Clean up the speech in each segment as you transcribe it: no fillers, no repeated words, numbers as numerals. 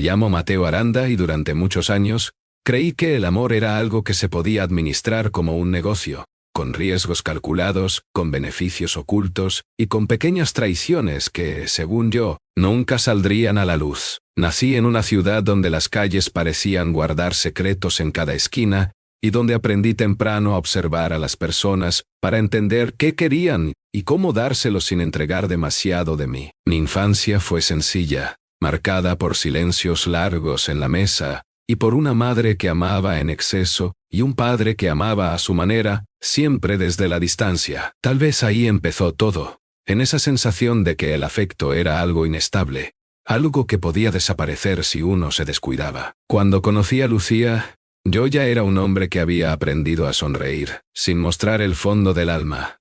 llamo Mateo Aranda y durante muchos años creí que el amor era algo que se podía administrar como un negocio, con riesgos calculados, con beneficios ocultos y con pequeñas traiciones que, según yo, nunca saldrían a la luz. Nací en una ciudad donde las calles parecían guardar secretos en cada esquina y donde aprendí temprano a observar a las personas para entender qué querían y cómo dárselos sin entregar demasiado de mí. Mi infancia fue sencilla, marcada por silencios largos en la mesa y por una madre que amaba en exceso y un padre que amaba a su manera, siempre desde la distancia. Tal vez ahí empezó todo, en esa sensación de que el afecto era algo inestable, algo que podía desaparecer si uno se descuidaba. Cuando conocí a Lucía, yo ya era un hombre que había aprendido a sonreír, sin mostrar el fondo del alma.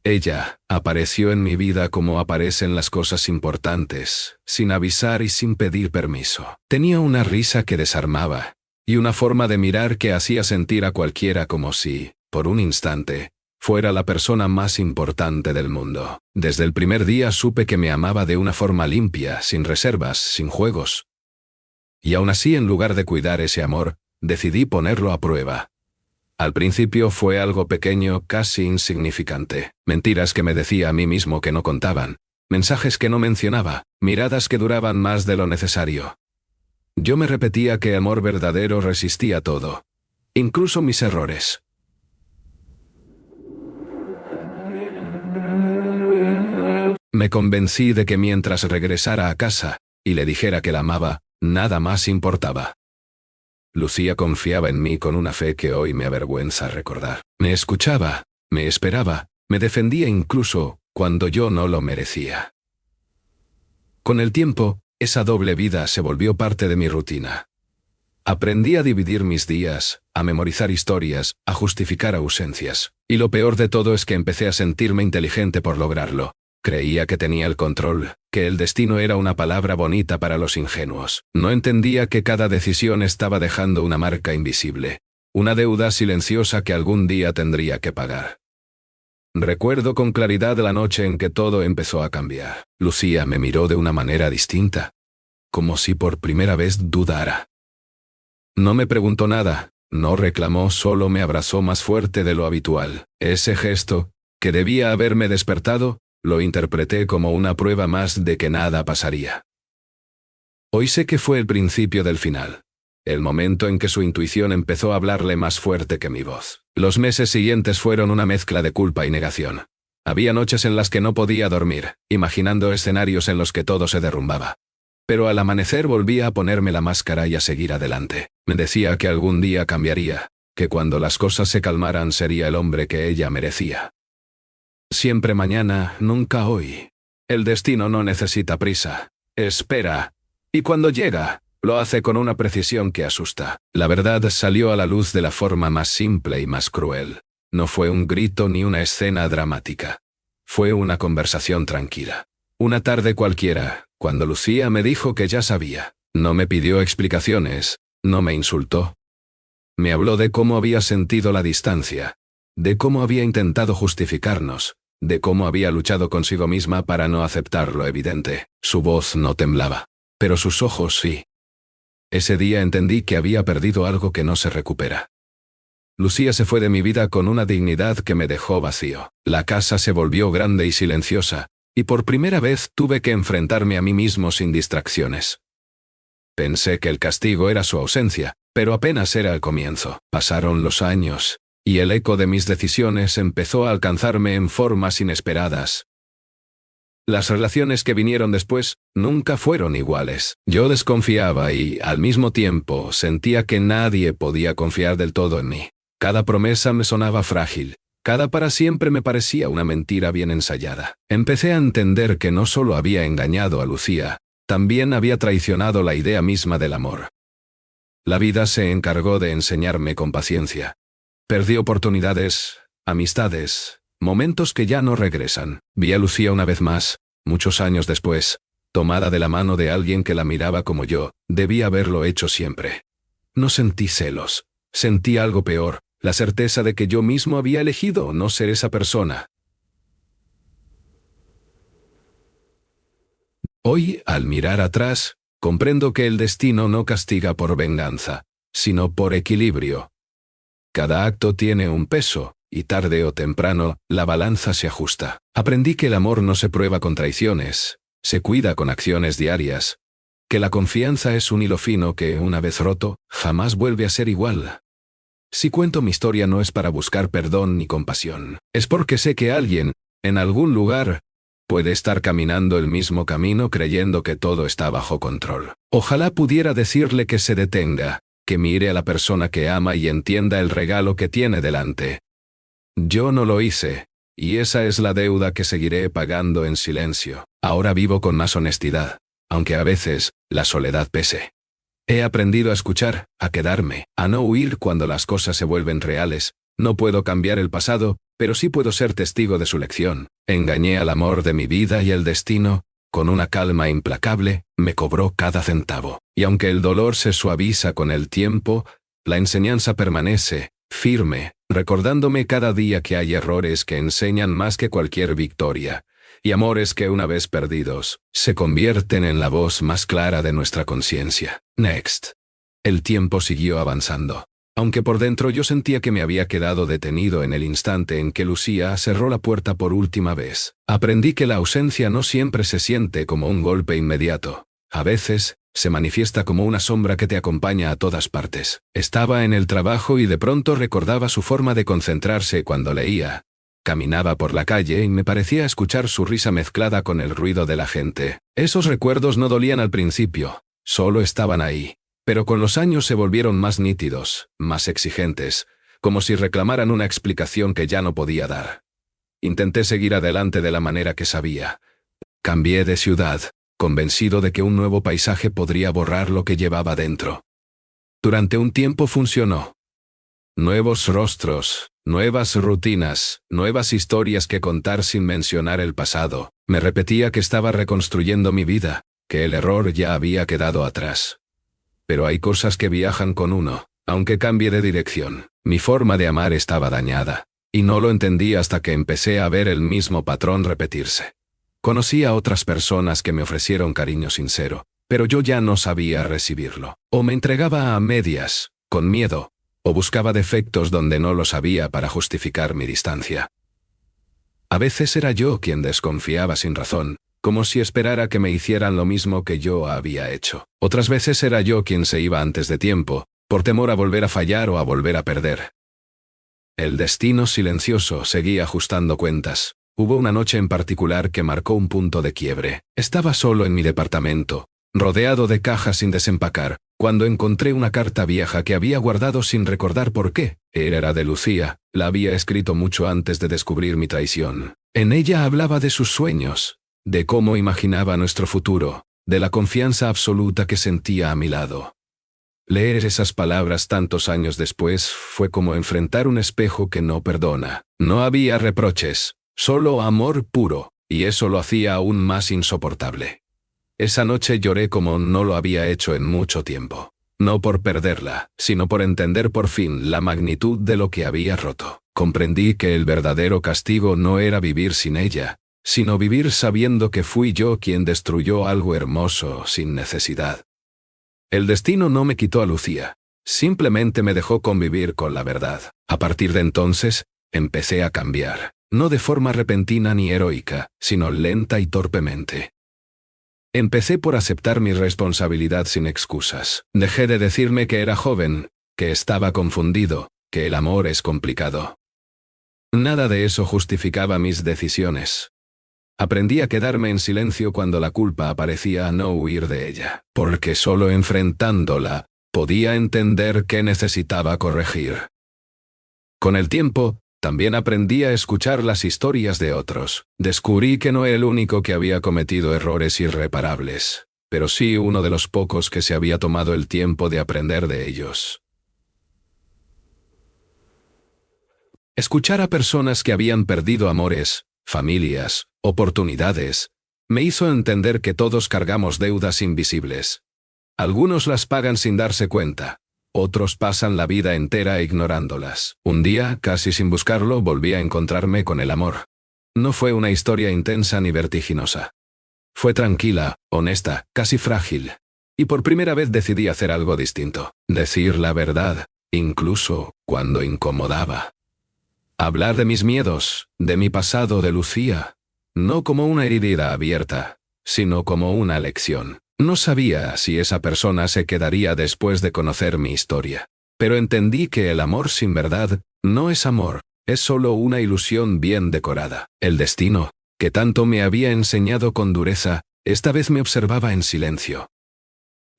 Ella apareció en mi vida como aparecen las cosas importantes, sin avisar y sin pedir permiso. Tenía una risa que desarmaba, y una forma de mirar que hacía sentir a cualquiera como si, por un instante, fuera la persona más importante del mundo. Desde el primer día supe que me amaba de una forma limpia, sin reservas, sin juegos. Y aún así, en lugar de cuidar ese amor, decidí ponerlo a prueba. Al principio fue algo pequeño, casi insignificante. Mentiras que me decía a mí mismo que no contaban. Mensajes que no mencionaba. Miradas que duraban más de lo necesario. Yo me repetía que amor verdadero resistía todo. Incluso mis errores. Me convencí de que mientras regresara a casa y le dijera que la amaba, nada más importaba. Lucía confiaba en mí con una fe que hoy me avergüenza recordar. Me escuchaba, me esperaba, me defendía incluso cuando yo no lo merecía. Con el tiempo, esa doble vida se volvió parte de mi rutina. Aprendí a dividir mis días, a memorizar historias, a justificar ausencias. Y lo peor de todo es que empecé a sentirme inteligente por lograrlo. Creía que tenía el control, que el destino era una palabra bonita para los ingenuos. No entendía que cada decisión estaba dejando una marca invisible, una deuda silenciosa que algún día tendría que pagar. Recuerdo con claridad la noche en que todo empezó a cambiar. Lucía me miró de una manera distinta, como si por primera vez dudara. No me preguntó nada, no reclamó, solo me abrazó más fuerte de lo habitual. Ese gesto, que debía haberme despertado, lo interpreté como una prueba más de que nada pasaría. Hoy sé que fue el principio del final, el momento en que su intuición empezó a hablarle más fuerte que mi voz. Los meses siguientes fueron una mezcla de culpa y negación. Había noches en las que no podía dormir, imaginando escenarios en los que todo se derrumbaba. Pero al amanecer volvía a ponerme la máscara y a seguir adelante. Me decía que algún día cambiaría, que cuando las cosas se calmaran sería el hombre que ella merecía. Siempre mañana, nunca hoy. El destino no necesita prisa. Espera. Y cuando llega, lo hace con una precisión que asusta. La verdad salió a la luz de la forma más simple y más cruel. No fue un grito ni una escena dramática. Fue una conversación tranquila. Una tarde cualquiera, cuando Lucía me dijo que ya sabía. No me pidió explicaciones, no me insultó. Me habló de cómo había sentido la distancia, de cómo había intentado justificarnos, de cómo había luchado consigo misma para no aceptar lo evidente. Su voz no temblaba, pero sus ojos sí. Ese día entendí que había perdido algo que no se recupera. Lucía se fue de mi vida con una dignidad que me dejó vacío. La casa se volvió grande y silenciosa, y por primera vez tuve que enfrentarme a mí mismo sin distracciones. Pensé que el castigo era su ausencia, pero apenas era el comienzo. Pasaron los años, y el eco de mis decisiones empezó a alcanzarme en formas inesperadas. Las relaciones que vinieron después nunca fueron iguales. Yo desconfiaba y, al mismo tiempo, sentía que nadie podía confiar del todo en mí. Cada promesa me sonaba frágil, cada para siempre me parecía una mentira bien ensayada. Empecé a entender que no solo había engañado a Lucía, también había traicionado la idea misma del amor. La vida se encargó de enseñarme con paciencia. Perdí oportunidades, amistades, momentos que ya no regresan. Vi a Lucía una vez más, muchos años después, tomada de la mano de alguien que la miraba como yo, debía haberlo hecho siempre. No sentí celos, sentí algo peor, la certeza de que yo mismo había elegido no ser esa persona. Hoy, al mirar atrás, comprendo que el destino no castiga por venganza, sino por equilibrio. Cada acto tiene un peso, y tarde o temprano, la balanza se ajusta. Aprendí que el amor no se prueba con traiciones, se cuida con acciones diarias. Que la confianza es un hilo fino que, una vez roto, jamás vuelve a ser igual. Si cuento mi historia no es para buscar perdón ni compasión. Es porque sé que alguien, en algún lugar, puede estar caminando el mismo camino creyendo que todo está bajo control. Ojalá pudiera decirle que se detenga, que mire a la persona que ama y entienda el regalo que tiene delante. Yo no lo hice, y esa es la deuda que seguiré pagando en silencio. Ahora vivo con más honestidad, aunque a veces la soledad pese. He aprendido a escuchar, a quedarme, a no huir cuando las cosas se vuelven reales. No puedo cambiar el pasado, pero sí puedo ser testigo de su lección. Engañé al amor de mi vida y el destino, con una calma implacable, me cobró cada centavo. Y aunque el dolor se suaviza con el tiempo, la enseñanza permanece, firme, recordándome cada día que hay errores que enseñan más que cualquier victoria, y amores que una vez perdidos, se convierten en la voz más clara de nuestra conciencia. Next. El tiempo siguió avanzando. Aunque por dentro yo sentía que me había quedado detenido en el instante en que Lucía cerró la puerta por última vez. Aprendí que la ausencia no siempre se siente como un golpe inmediato. A veces, se manifiesta como una sombra que te acompaña a todas partes. Estaba en el trabajo y de pronto recordaba su forma de concentrarse cuando leía. Caminaba por la calle y me parecía escuchar su risa mezclada con el ruido de la gente. Esos recuerdos no dolían al principio, solo estaban ahí. Pero con los años se volvieron más nítidos, más exigentes, como si reclamaran una explicación que ya no podía dar. Intenté seguir adelante de la manera que sabía. Cambié de ciudad, convencido de que un nuevo paisaje podría borrar lo que llevaba dentro. Durante un tiempo funcionó. Nuevos rostros, nuevas rutinas, nuevas historias que contar sin mencionar el pasado. Me repetía que estaba reconstruyendo mi vida, que el error ya había quedado atrás. Pero hay cosas que viajan con uno, aunque cambie de dirección. Mi forma de amar estaba dañada, y no lo entendí hasta que empecé a ver el mismo patrón repetirse. Conocí a otras personas que me ofrecieron cariño sincero, pero yo ya no sabía recibirlo. O me entregaba a medias, con miedo, o buscaba defectos donde no los había para justificar mi distancia. A veces era yo quien desconfiaba sin razón, como si esperara que me hicieran lo mismo que yo había hecho. Otras veces era yo quien se iba antes de tiempo, por temor a volver a fallar o a volver a perder. El destino silencioso seguía ajustando cuentas. Hubo una noche en particular que marcó un punto de quiebre. Estaba solo en mi departamento, rodeado de cajas sin desempacar, cuando encontré una carta vieja que había guardado sin recordar por qué. Era de Lucía, la había escrito mucho antes de descubrir mi traición. En ella hablaba de sus sueños, de cómo imaginaba nuestro futuro, de la confianza absoluta que sentía a mi lado. Leer esas palabras tantos años después fue como enfrentar un espejo que no perdona. No había reproches, solo amor puro, y eso lo hacía aún más insoportable. Esa noche lloré como no lo había hecho en mucho tiempo. No por perderla, sino por entender por fin la magnitud de lo que había roto. Comprendí que el verdadero castigo no era vivir sin ella, sino vivir sabiendo que fui yo quien destruyó algo hermoso sin necesidad. El destino no me quitó a Lucía, simplemente me dejó convivir con la verdad. A partir de entonces, empecé a cambiar, no de forma repentina ni heroica, sino lenta y torpemente. Empecé por aceptar mi responsabilidad sin excusas. Dejé de decirme que era joven, que estaba confundido, que el amor es complicado. Nada de eso justificaba mis decisiones. Aprendí a quedarme en silencio cuando la culpa aparecía a no huir de ella, porque solo enfrentándola, podía entender qué necesitaba corregir. Con el tiempo, también aprendí a escuchar las historias de otros. Descubrí que no era el único que había cometido errores irreparables, pero sí uno de los pocos que se había tomado el tiempo de aprender de ellos. Escuchar a personas que habían perdido amores, familias, oportunidades, me hizo entender que todos cargamos deudas invisibles. Algunos las pagan sin darse cuenta. Otros pasan la vida entera ignorándolas. Un día, casi sin buscarlo, volví a encontrarme con el amor. No fue una historia intensa ni vertiginosa. Fue tranquila, honesta, casi frágil. y por primera vez decidí hacer algo distinto. Decir la verdad, incluso cuando incomodaba. Hablar de mis miedos, de mi pasado, de Lucía, no como una herida abierta, sino como una lección. No sabía si esa persona se quedaría después de conocer mi historia, pero entendí que el amor sin verdad no es amor, es solo una ilusión bien decorada. El destino, que tanto me había enseñado con dureza, esta vez me observaba en silencio.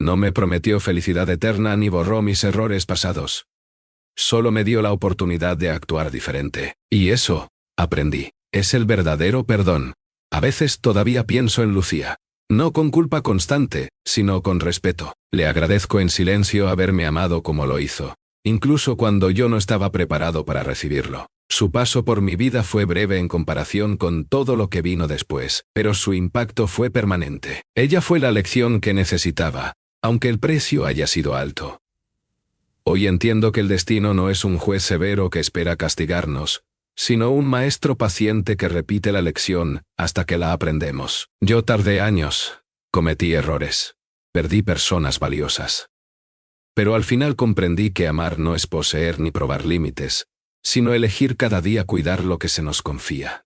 No me prometió felicidad eterna ni borró mis errores pasados. Solo me dio la oportunidad de actuar diferente. Y eso, aprendí, es el verdadero perdón. A veces todavía pienso en Lucía. No con culpa constante, sino con respeto. Le agradezco en silencio haberme amado como lo hizo, incluso cuando yo no estaba preparado para recibirlo. Su paso por mi vida fue breve en comparación con todo lo que vino después, pero su impacto fue permanente. Ella fue la lección que necesitaba, aunque el precio haya sido alto. Hoy entiendo que el destino no es un juez severo que espera castigarnos, sino un maestro paciente que repite la lección hasta que la aprendemos. Yo tardé años, cometí errores, perdí personas valiosas. Pero al final comprendí que amar no es poseer ni probar límites, sino elegir cada día cuidar lo que se nos confía.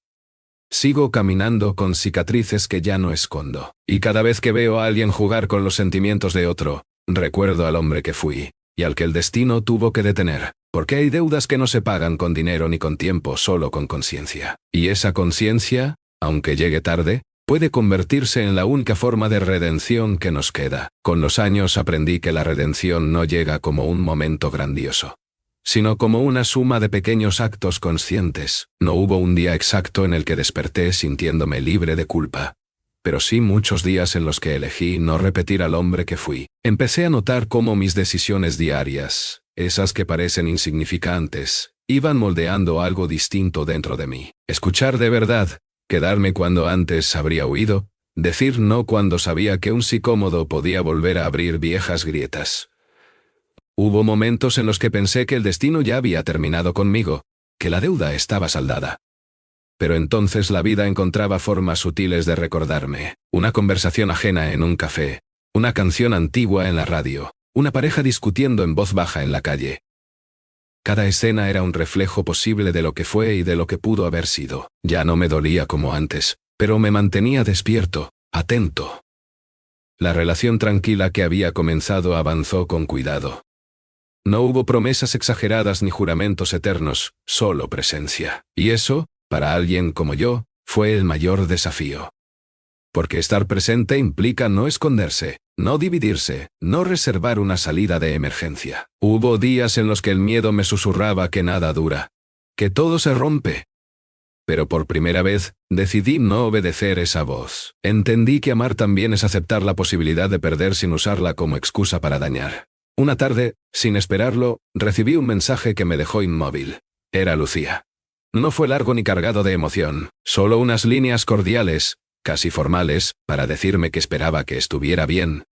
Sigo caminando con cicatrices que ya no escondo, y cada vez que veo a alguien jugar con los sentimientos de otro, recuerdo al hombre que fui, y al que el destino tuvo que detener, porque hay deudas que no se pagan con dinero ni con tiempo, solo con conciencia. Y esa conciencia, aunque llegue tarde, puede convertirse en la única forma de redención que nos queda. Con los años aprendí que la redención no llega como un momento grandioso, sino como una suma de pequeños actos conscientes. No hubo un día exacto en el que desperté sintiéndome libre de culpa, pero sí muchos días en los que elegí no repetir al hombre que fui. Empecé a notar cómo mis decisiones diarias, esas que parecen insignificantes, iban moldeando algo distinto dentro de mí. Escuchar de verdad, quedarme cuando antes habría huido, decir no cuando sabía que un sí cómodo podía volver a abrir viejas grietas. Hubo momentos en los que pensé que el destino ya había terminado conmigo, que la deuda estaba saldada. Pero entonces la vida encontraba formas sutiles de recordarme, una conversación ajena en un café, una canción antigua en la radio, una pareja discutiendo en voz baja en la calle. Cada escena era un reflejo posible de lo que fue y de lo que pudo haber sido. Ya no me dolía como antes, pero me mantenía despierto, atento. La relación tranquila que había comenzado avanzó con cuidado. No hubo promesas exageradas ni juramentos eternos, solo presencia. Y eso, para alguien como yo, fue el mayor desafío. Porque estar presente implica no esconderse, no dividirse, no reservar una salida de emergencia. Hubo días en los que el miedo me susurraba que nada dura, que todo se rompe. Pero por primera vez, decidí no obedecer esa voz. Entendí que amar también es aceptar la posibilidad de perder sin usarla como excusa para dañar. Una tarde, sin esperarlo, recibí un mensaje que me dejó inmóvil. Era Lucía. No fue largo ni cargado de emoción, solo unas líneas cordiales, casi formales, para decirme que esperaba que estuviera bien.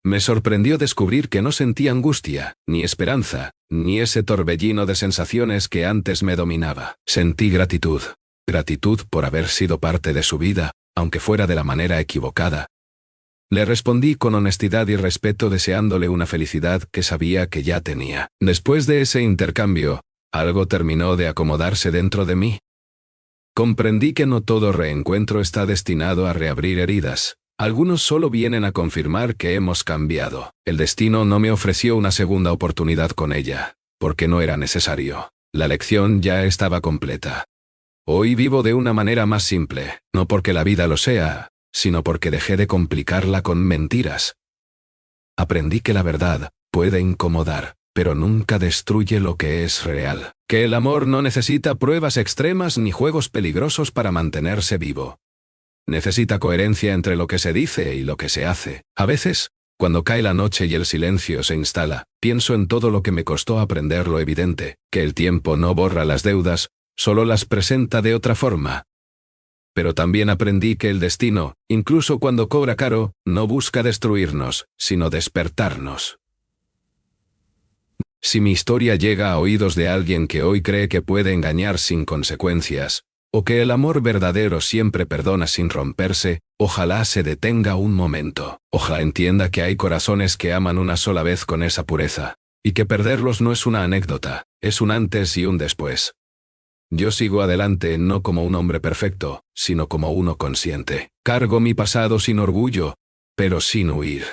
Me sorprendió descubrir que no sentía angustia, ni esperanza, ni ese torbellino de sensaciones que antes me dominaba. Sentí gratitud. Gratitud por haber sido parte de su vida, aunque fuera de la manera equivocada. Le respondí con honestidad y respeto deseándole una felicidad que sabía que ya tenía. Después de ese intercambio, algo terminó de acomodarse dentro de mí. Comprendí que no todo reencuentro está destinado a reabrir heridas. Algunos solo vienen a confirmar que hemos cambiado. El destino no me ofreció una segunda oportunidad con ella, porque no era necesario. La lección ya estaba completa. Hoy vivo de una manera más simple, no porque la vida lo sea, sino porque dejé de complicarla con mentiras. Aprendí que la verdad puede incomodar, pero nunca destruye lo que es real. Que el amor no necesita pruebas extremas ni juegos peligrosos para mantenerse vivo. Necesita coherencia entre lo que se dice y lo que se hace. A veces, cuando cae la noche y el silencio se instala, pienso en todo lo que me costó aprender lo evidente, que el tiempo no borra las deudas, solo las presenta de otra forma. Pero también aprendí que el destino, incluso cuando cobra caro, no busca destruirnos, sino despertarnos. Si mi historia llega a oídos de alguien que hoy cree que puede engañar sin consecuencias, O que el amor verdadero siempre perdona sin romperse, ojalá se detenga un momento. Ojalá entienda que hay corazones que aman una sola vez con esa pureza. Y que perderlos no es una anécdota, es un antes y un después. Yo sigo adelante no como un hombre perfecto, sino como uno consciente. Cargo mi pasado sin orgullo, pero sin huir.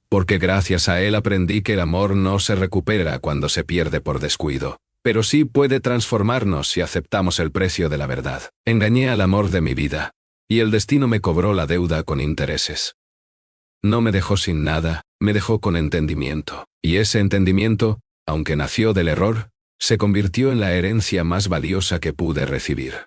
Porque gracias a él aprendí que el amor no se recupera cuando se pierde por descuido, pero sí puede transformarnos si aceptamos el precio de la verdad. Engañé al amor de mi vida, y el destino me cobró la deuda con intereses. No me dejó sin nada, me dejó con entendimiento. Y ese entendimiento, aunque nació del error, se convirtió en la herencia más valiosa que pude recibir.